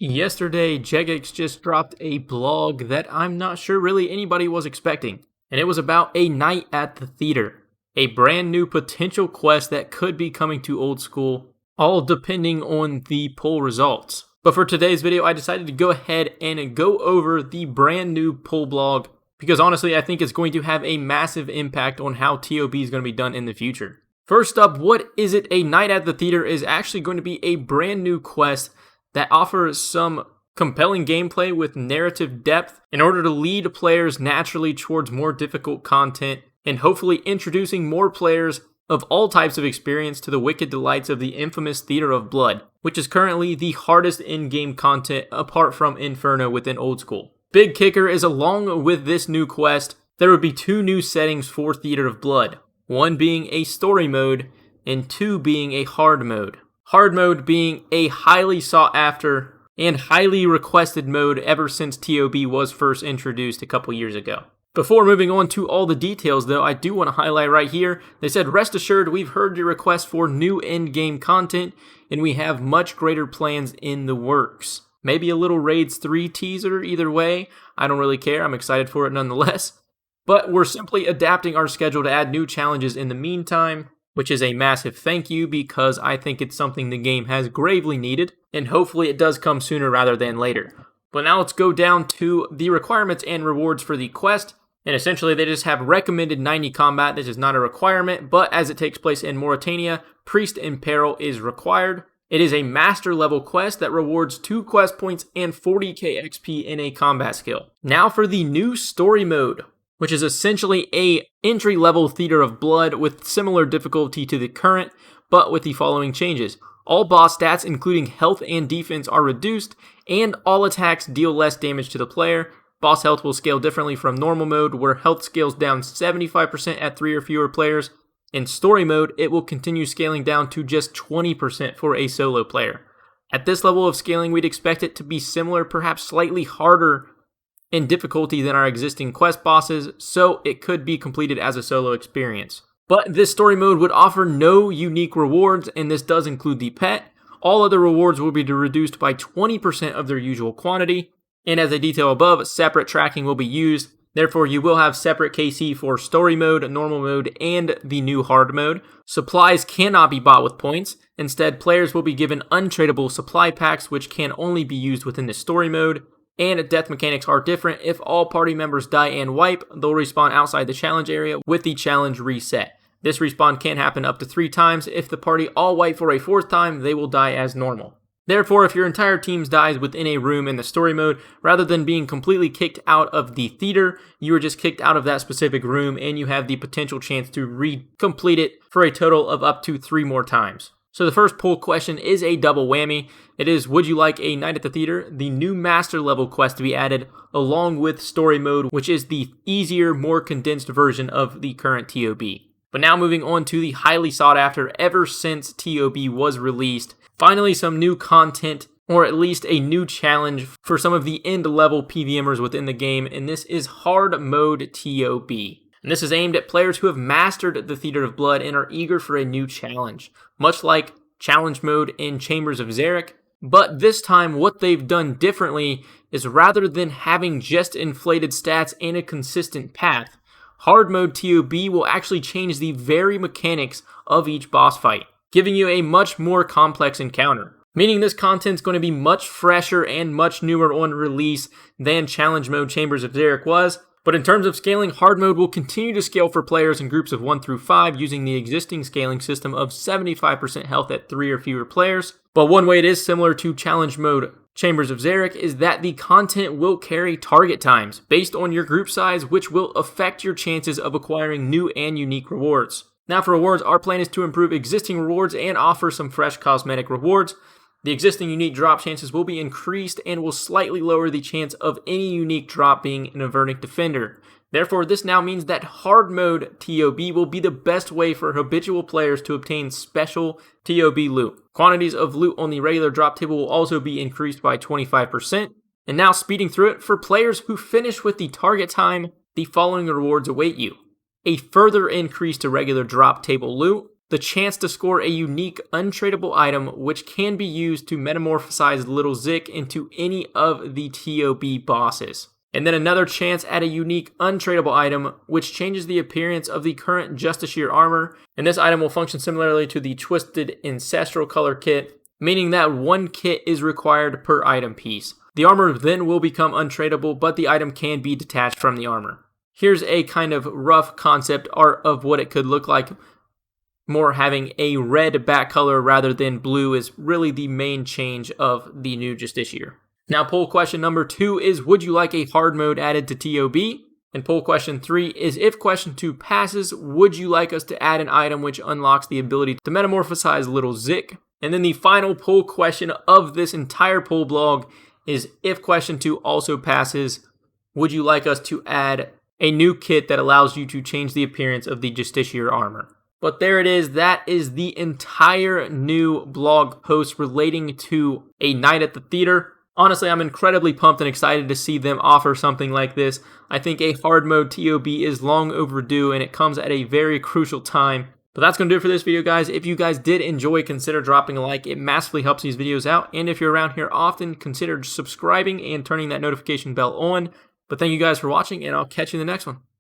Yesterday, Jagex just dropped a blog that I'm not sure really anybody was expecting, and it was about a night at the theater, a brand new potential quest that could be coming to old school, all depending on the poll results. But for today's video, I decided to go ahead and go over the brand new poll blog, because honestly, I think it's going to have a massive impact on how TOB is going to be done in the future. First up, what is it? A night at the theater is actually going to be a brand new quest that offers some compelling gameplay with narrative depth in order to lead players naturally towards more difficult content and hopefully introducing more players of all types of experience to the wicked delights of the infamous Theater of Blood, which is currently the hardest in-game content apart from Inferno within Old School. Big kicker is along with this new quest, there would be two new settings for Theater of Blood, one being a story mode and two being a hard mode. Hard mode being a highly sought after and highly requested mode ever since TOB was first introduced a couple years ago. Before moving on to all the details though, I do want to highlight right here, they said, rest assured we've heard your request for new end-game content and we have much greater plans in the works. Maybe a little Raids 3 teaser, either way, I don't really care, I'm excited for it nonetheless. But we're simply adapting our schedule to add new challenges in the meantime, which is a massive thank you because I think it's something the game has gravely needed, and hopefully it does come sooner rather than later. But now let's go down to the requirements and rewards for the quest, and essentially they just have recommended 90 combat. This is not a requirement, but as it takes place in Mauritania, Priest in Peril is required. It is a master level quest that rewards 2 quest points and 40k XP in a combat skill. Now for the new story mode, which is essentially a entry-level Theater of Blood with similar difficulty to the current, but with the following changes. All boss stats, including health and defense, are reduced, and all attacks deal less damage to the player. Boss health will scale differently from normal mode, where health scales down 75% at 3 or fewer players. In story mode, it will continue scaling down to just 20% for a solo player. At this level of scaling, we'd expect it to be similar, perhaps slightly harder in difficulty than our existing quest bosses, so it could be completed as a solo experience. But this story mode would offer no unique rewards, and this does include the pet. All other rewards will be reduced by 20% of their usual quantity, and as I detail above, separate tracking will be used. Therefore, you will have separate KC for story mode, normal mode, and the new hard mode. Supplies cannot be bought with points. Instead, players will be given untradeable supply packs, which can only be used within the story mode. And death mechanics are different. If all party members die and wipe, they'll respawn outside the challenge area with the challenge reset. This respawn can happen up to 3 times. If the party all wipe for a 4th time, they will die as normal. Therefore, if your entire team dies within a room in the story mode, rather than being completely kicked out of the theater, you are just kicked out of that specific room and you have the potential chance to complete it for a total of up to 3 more times. So the first poll question is a double whammy. It is, would you like a night at the theater, the new master level quest to be added, along with story mode, which is the easier, more condensed version of the current TOB. But now moving on to the highly sought after ever since TOB was released. Finally, some new content, or at least a new challenge for some of the end level PVMers within the game, and this is hard mode TOB. And this is aimed at players who have mastered the Theater of Blood and are eager for a new challenge, much like challenge mode in Chambers of Xeric. But this time, what they've done differently is rather than having just inflated stats and a consistent path, hard mode TOB will actually change the very mechanics of each boss fight, giving you a much more complex encounter. Meaning this content's going to be much fresher and much newer on release than challenge mode Chambers of Xeric was. But in terms of scaling, hard mode will continue to scale for players in groups of 1 through 5 using the existing scaling system of 75% health at 3 or fewer players. But one way it is similar to challenge mode Chambers of Xeric is that the content will carry target times based on your group size, which will affect your chances of acquiring new and unique rewards. Now for rewards, our plan is to improve existing rewards and offer some fresh cosmetic rewards. The existing unique drop chances will be increased and will slightly lower the chance of any unique drop being an Avernic Defender. Therefore, this now means that hard mode TOB will be the best way for habitual players to obtain special TOB loot. Quantities of loot on the regular drop table will also be increased by 25%. And now speeding through it, for players who finish with the target time, the following rewards await you. A further increase to regular drop table loot, the chance to score a unique untradeable item which can be used to metamorphosize Little Zik into any of the TOB bosses. And then another chance at a unique untradeable item which changes the appearance of the current Justiciar armor, and this item will function similarly to the Twisted Ancestral color kit, meaning that one kit is required per item piece. The armor then will become untradeable, but the item can be detached from the armor. Here's a kind of rough concept art of what it could look like. More having a red back color rather than blue is really the main change of the new Justiciar. Now, poll question number 2 is, would you like a hard mode added to TOB? And poll question 3 is, if question 2 passes, would you like us to add an item which unlocks the ability to metamorphosize Little Zik? And then the final poll question of this entire poll blog is, if question 2 also passes, would you like us to add a new kit that allows you to change the appearance of the Justiciar armor? But there it is. That is the entire new blog post relating to A Night at the Theater. Honestly, I'm incredibly pumped and excited to see them offer something like this. I think a hard mode TOB is long overdue, and it comes at a very crucial time. But that's going to do it for this video, guys. If you guys did enjoy, consider dropping a like. It massively helps these videos out. And if you're around here often, consider subscribing and turning that notification bell on. But thank you guys for watching, and I'll catch you in the next one.